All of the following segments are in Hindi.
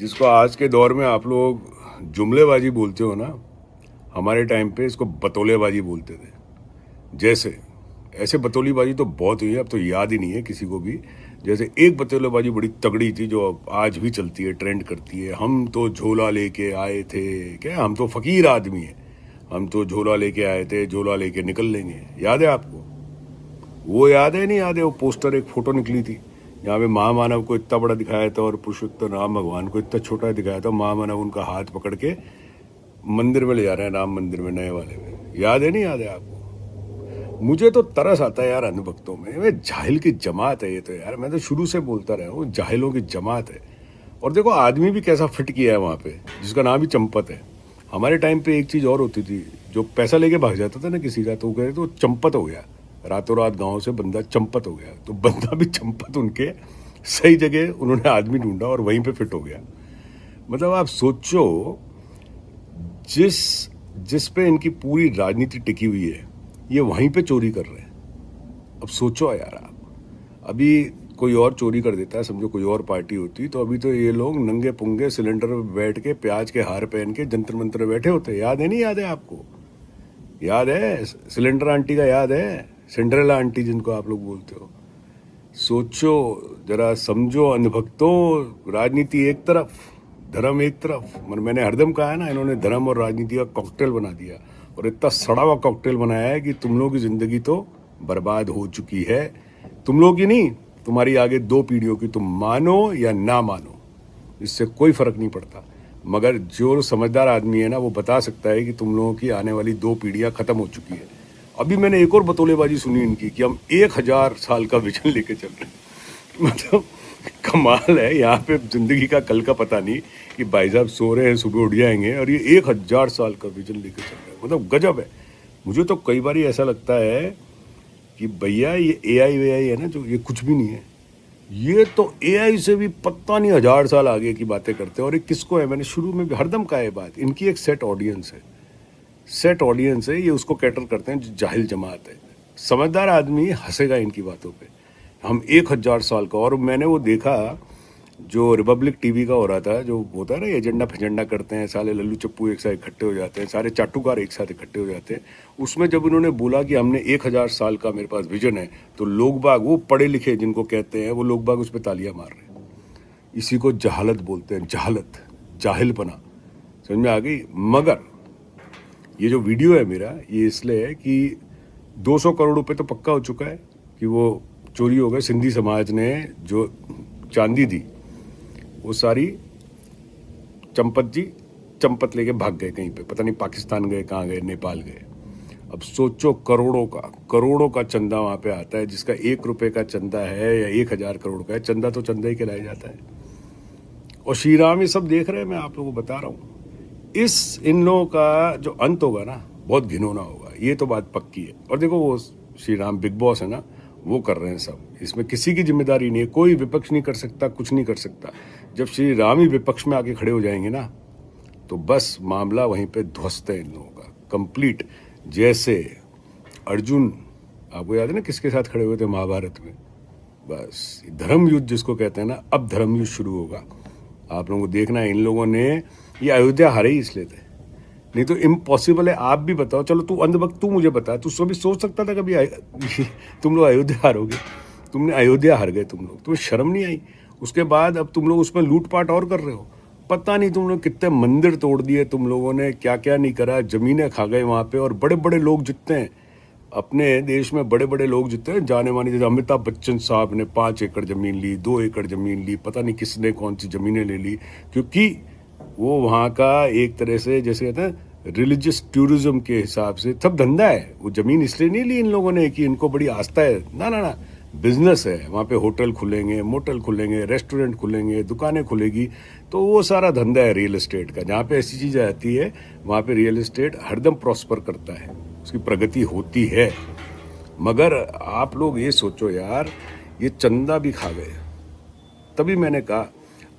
जिसको आज के दौर में आप लोग जुमलेबाजी बोलते हो ना, हमारे टाइम पे इसको बतौलेबाजी बोलते थे। जैसे ऐसे बतौलीबाजी तो बहुत हुई है, अब तो याद ही नहीं है किसी को भी। जैसे एक बतौलेबाजी बड़ी तगड़ी थी जो अब आज भी चलती है, ट्रेंड करती है। हम तो झोला लेके आए थे, क्या हम तो फकीर आदमी है, हम तो झोला लेके आए थे, झोला लेके निकल लेंगे। याद है आपको? वो याद है नहीं याद है? वो पोस्टर, एक फोटो निकली थी जहाँ पे महामानव को इतना बड़ा दिखाया था और पुरुषोत्तम राम भगवान को इतना छोटा दिखाया था। महामानव उनका हाथ पकड़ के मंदिर में ले जा रहे हैं, राम मंदिर में, नए वाले में। याद है नहीं याद है आपको? मुझे तो तरस आता है यार अंधभक्तों में। वे जाहिल की जमात है ये तो यार, मैं तो शुरू से बोलता रहा हूँ, जाहिलों की जमात है। और देखो आदमी भी कैसा फिट किया है वहाँ पे, जिसका नाम ही चंपत है। हमारे टाइम पे एक चीज़ और होती थी, जो पैसा लेके भाग जाता था ना किसी का, तो वो कहते तो चंपत हो गया, रातों रात गांव से बंदा चंपत हो गया। तो बंदा भी चंपत उनके सही जगह उन्होंने आदमी ढूंढा और वहीं पे फिट हो गया। मतलब आप सोचो, जिस जिस पे इनकी पूरी राजनीति टिकी हुई है, ये वहीं पे चोरी कर रहे हैं। अब सोचो यार आप, अभी कोई और चोरी कर देता है, समझो कोई और पार्टी होती, तो अभी तो ये लोग नंगे पुंगे सिलेंडर में बैठ के, प्याज के हार पहन के जंतर मंतर बैठे होते। याद है नहीं याद है आपको? याद है सिलेंडर आंटी का? याद है सिंड्रेला आंटी जिनको आप लोग बोलते हो? सोचो जरा, समझो अंधभक्तों, राजनीति एक तरफ, धर्म एक तरफ। मैंने हरदम कहा है ना, इन्होंने धर्म और राजनीति का कॉकटेल बना दिया, और इतना सड़ा हुआ कॉकटेल बनाया है कि तुम लोगों की जिंदगी तो बर्बाद हो चुकी है। तुम लोगों की नहीं, तुम्हारी आगे 2 पीढ़ियों की। तुम मानो या ना मानो, इससे कोई फर्क नहीं पड़ता। मगर जो समझदार आदमी है ना, वो बता सकता है कि तुम लोगों की आने वाली 2 पीढ़ियां खत्म हो चुकी है। अभी मैंने एक और बतौलेबाजी सुनी इनकी कि हम 1000 साल का विजन लेके चल रहे हैं। मतलब कमाल है, यहाँ पे जिंदगी का कल का पता नहीं कि भाई साहब सो रहे हैं, सुबह उठ जाएंगे और ये 1000 साल का विजन लेके चल रहे हैं। मतलब गजब है। मुझे तो कई बार ऐसा लगता है कि भैया ये एआई वेआई है ना, जो ये कुछ भी नहीं है। ये तो एआई से भी पता नहीं 1000 साल आगे की बातें करते हैं। और ये किसको है, मैंने शुरू में भी हरदम कहा है बात, इनकी एक सेट ऑडियंस है, सेट ऑडियंस है। ये उसको कैटर करते हैं जो जाहिल जमात है। समझदार आदमी हंसेगा इनकी बातों पे। हम 1000 साल का। और मैंने वो देखा जो रिपब्लिक टीवी का हो रहा था, जो होता है ना एजेंडा फेजेंडा करते हैं, साले लल्लू चप्पू एक साथ इकट्ठे हो जाते हैं, सारे चाटुकार एक साथ इकट्ठे हो जाते हैं। उसमें जब उन्होंने बोला कि हमने 1000 साल का मेरे पास विजन है, तो लोग बाग, वो पढ़े लिखे जिनको कहते हैं, वो लोग बाग उस पर तालियां मार रहे हैं। इसी को जहालत बोलते हैं, जहालत, जाहिलपना। समझ में आ गई? मगर ये जो वीडियो है मेरा, ये इसलिए है कि 200 करोड़ रुपए तो पक्का हो चुका है कि वो चोरी हो गए। सिंधी समाज ने जो चांदी दी, वो सारी चंपत लेके भाग गए कहीं पे, पता नहीं पाकिस्तान गए, कहाँ गए, नेपाल गए। अब सोचो, करोड़ों का चंदा वहाँ पे आता है। जिसका 1 रुपए का चंदा है या 1000 करोड़ का है, चंदा तो चंदा ही कहलाया जाता है। और श्री राम ये सब देख रहे हैं, मैं आप लोगों को बता रहा हूँ। इन लोगों का जो अंत होगा ना, बहुत घिनौना होगा, ये तो बात पक्की है। और देखो वो श्री राम बिग बॉस है ना, वो कर रहे हैं सब, इसमें किसी की जिम्मेदारी नहीं है। कोई विपक्ष नहीं कर सकता, कुछ नहीं कर सकता। जब श्री राम ही विपक्ष में आके खड़े हो जाएंगे ना, तो बस मामला वहीं पे ध्वस्त है इन लोगों का, कंप्लीट। जैसे अर्जुन, आपको याद है ना किसके साथ खड़े हुए थे महाभारत में? बस धर्म युद्ध जिसको कहते हैं ना, अब धर्म युद्ध शुरू होगा। आप लोगों को देखना है, इन लोगों ने ये अयोध्या हारे ही इसलिए थे, नहीं तो इम्पॉसिबल है। आप भी बताओ, चलो तू अंधभक्त, तू मुझे बता, तू सभी सोच सकता था कभी तुम लोग अयोध्या हारोगे? तुमने अयोध्या हार गए तुम लोग, तुम्हें शर्म नहीं आई? उसके बाद अब तुम लोग उसमें लूटपाट और कर रहे हो। पता नहीं तुम लोग कितने मंदिर तोड़ दिए तुम लोगों ने, क्या क्या नहीं करा, जमीनें खा गए वहाँ पे। और बड़े बड़े लोग जितने हैं अपने देश में, बड़े बड़े लोग जितने हैं जाने माने, जैसे अमिताभ बच्चन साहब ने 5 एकड़ जमीन ली, 2 एकड़ जमीन ली, पता नहीं किसने कौन सी जमीनें ले ली, क्योंकि वो वहाँ का एक तरह से जैसे कहते हैं रिलीजियस टूरिज्म के हिसाब से सब धंधा है। वो जमीन इसलिए नहीं ली इन लोगों ने कि इनको बड़ी आस्था है, ना ना ना, बिजनेस है। वहाँ पे होटल खुलेंगे, मोटल खुलेंगे, रेस्टोरेंट खुलेंगे, दुकानें खुलेगी, तो वो सारा धंधा है रियल एस्टेट का। जहाँ पे ऐसी चीज़ आती है, वहाँ पे रियल एस्टेट हरदम प्रॉस्पर करता है, उसकी प्रगति होती है। मगर आप लोग ये सोचो यार, ये चंदा भी खा गए। तभी मैंने कहा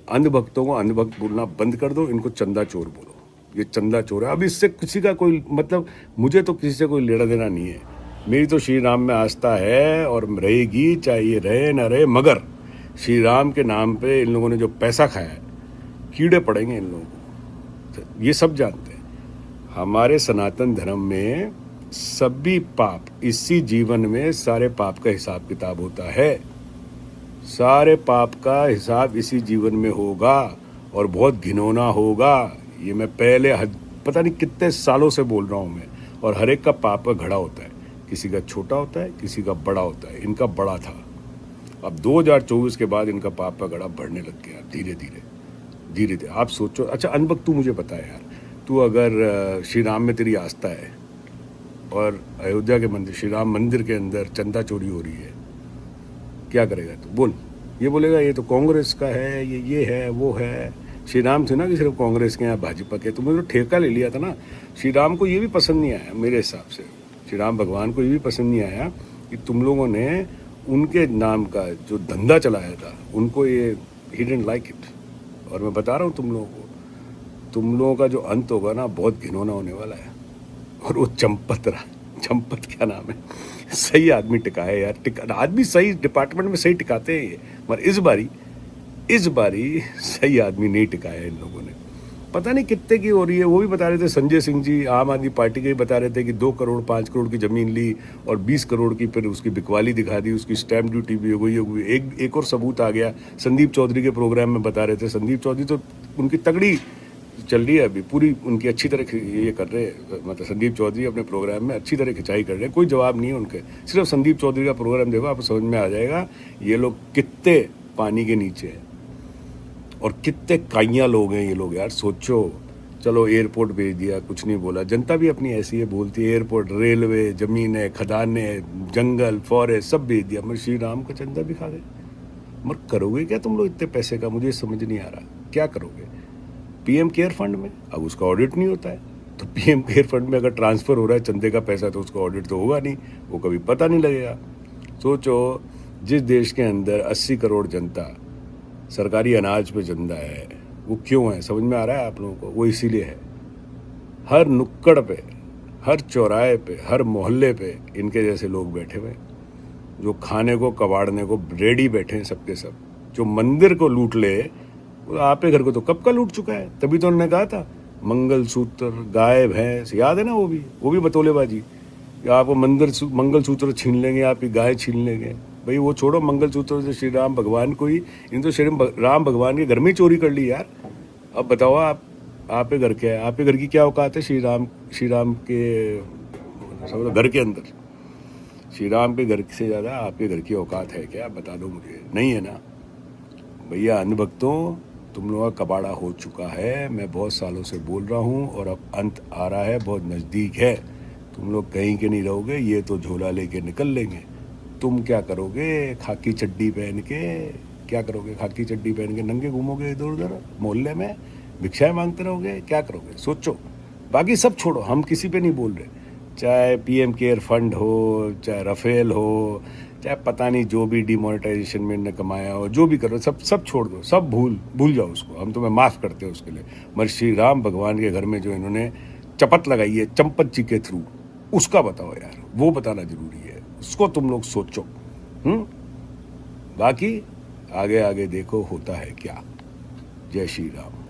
अंधभक्तों को अंधभक्त बोलना बंद कर दो, इनको चंदा चोर बोलो। ये चंदा चोर है। अब इससे किसी का कोई मतलब, मुझे तो किसी से कोई लेना देना नहीं है। मेरी तो श्री राम में आस्था है और रहेगी, चाहे ये रहे ना रहे। मगर श्री राम के नाम पे इन लोगों ने जो पैसा खाया है, कीड़े पड़ेंगे इन लोगों को, ये सब जानते हैं। हमारे सनातन धर्म में सभी पाप इसी जीवन में, सारे पाप का हिसाब किताब होता है, सारे पाप का हिसाब इसी जीवन में होगा और बहुत घिनौना होगा। ये मैं पहले पता नहीं कितने सालों से बोल रहा हूँ मैं। और हर एक का पाप का घड़ा होता है, किसी का छोटा होता है, किसी का बड़ा होता है। इनका बड़ा था, अब 2024 के बाद इनका पाप का घड़ा बढ़ने लग गया धीरे धीरे धीरे धीरे। आप सोचो। अच्छा अनबक, तू मुझे बता यार, तू अगर श्री राम में तेरी आस्था है और अयोध्या के मंदिर, श्री राम मंदिर के अंदर चंदा चोरी हो रही है, क्या करेगा तू? बोल। ये बोलेगा ये तो कांग्रेस का है, ये है, वो है। श्री राम थे ना कि सिर्फ कांग्रेस के या भाजपा के? तुमने तो ठेका ले लिया था ना। श्री राम को ये भी पसंद नहीं आया मेरे हिसाब से, श्री राम भगवान को ये भी पसंद नहीं आया कि तुम लोगों ने उनके नाम का जो धंधा चलाया था, उनको ये ही डिडंट लाइक इट। और मैं बता रहा हूँ तुम लोगों को, तुम लोगों का जो अंत होगा ना बहुत घिनौना होने वाला है। और वो चंपत क्या नाम है, सही आदमी टिका है यार। आदमी सही डिपार्टमेंट में सही टिकाते हैं ये, मगर इस बारी सही आदमी नहीं टिकाया इन लोगों ने। पता नहीं कितने की हो रही है। वो भी बता रहे थे, संजय सिंह जी आम आदमी पार्टी के ही बता रहे थे कि 2 करोड़ 5 करोड़ की ज़मीन ली और 20 करोड़ की फिर उसकी बिकवाली दिखा दी, उसकी स्टैम्प ड्यूटी भी हो गई। एक और सबूत आ गया, संदीप चौधरी के प्रोग्राम में बता रहे थे। संदीप चौधरी तो उनकी तगड़ी चल रही है अभी, पूरी उनकी अच्छी तरह ये कर रहे हैं। मतलब संदीप चौधरी अपने प्रोग्राम में अच्छी तरह खिंचाई कर रहे हैं, कोई जवाब नहीं है उनके। सिर्फ संदीप चौधरी का प्रोग्राम देखो, आपको समझ में आ जाएगा ये लोग कितने पानी के नीचे हैं और कितने काइयाँ लोग हैं ये लोग यार। सोचो, चलो एयरपोर्ट भेज दिया, कुछ नहीं बोला। जनता भी अपनी ऐसी है, बोलती है एयरपोर्ट, रेलवे, ज़मीनें, खदानें, जंगल, फॉरेस्ट सब भेज दिया, मगर श्री राम का चंदा भी खा गए। मगर करोगे क्या तुम लोग इतने पैसे का? मुझे समझ नहीं आ रहा क्या करोगे। पीएम केयर फंड में अब उसका ऑडिट नहीं होता है, तो पीएम केयर फंड में अगर ट्रांसफ़र हो रहा है चंदे का पैसा तो उसका ऑडिट तो होगा नहीं, वो कभी पता नहीं लगेगा। सोचो, जिस देश के अंदर 80 करोड़ जनता सरकारी अनाज पे जिंदा है, वो क्यों है? समझ में आ रहा है आप लोगों को? वो इसीलिए है। हर नुक्कड़ पे, हर चौराहे पे, हर मोहल्ले पे इनके जैसे लोग बैठे हुए, जो खाने को कबाड़ने को रेडी बैठे हैं सबके सब। जो मंदिर को लूट ले, वो आपके घर को तो कब का लूट चुका है। तभी तो उन्होंने कहा था मंगलसूत्र, गाय भैंस, याद है ना? वो भी बतौलेबाजी। आपको मंगलसूत्र छीन लेंगे, आपकी गाय छीन लेंगे। भाई वो छोड़ो, मंगलसूत्र से श्री राम भगवान को ही, इन तो श्री राम भगवान के घर में चोरी कर ली यार। अब बताओ आपके घर क्या है? आपके घर की क्या औकात है श्री राम के समझो घर के अंदर? श्री राम के घर से ज़्यादा आपके घर की औकात है क्या? बता दो मुझे। नहीं है ना भैया। अंधभक्तों, तुम लोगों का कबाड़ा हो चुका है। मैं बहुत सालों से बोल रहा हूँ और अब अंत आ रहा है, बहुत नज़दीक है। तुम लोग कहीं के नहीं रहोगे, ये तो झोला लेके निकल लेंगे। तुम क्या करोगे? खाकी चड्डी पहन के क्या करोगे? खाकी चड्डी पहन के नंगे घूमोगे इधर उधर मोहल्ले में, भिक्षाएं मांगते रहोगे? क्या करोगे? सोचो। बाकी सब छोड़ो, हम किसी पे नहीं बोल रहे, चाहे पीएम केयर फंड हो, चाहे राफेल हो, चाहे पता नहीं जो भी डिमोनेटाइजेशन में इन्हें कमाया हो, जो भी करो, सब छोड़ दो, सब भूल जाओ उसको। हम तुम्हें माफ़ करते हैं उसके लिए। मगर श्री राम भगवान के घर में जो इन्होंने चपत लगाई है चंपत जी के थ्रू, उसका बताओ यार, वो बताना जरूरी है। उसको तुम लोग सोचो। बाकी आगे देखो होता है क्या। जय श्री राम।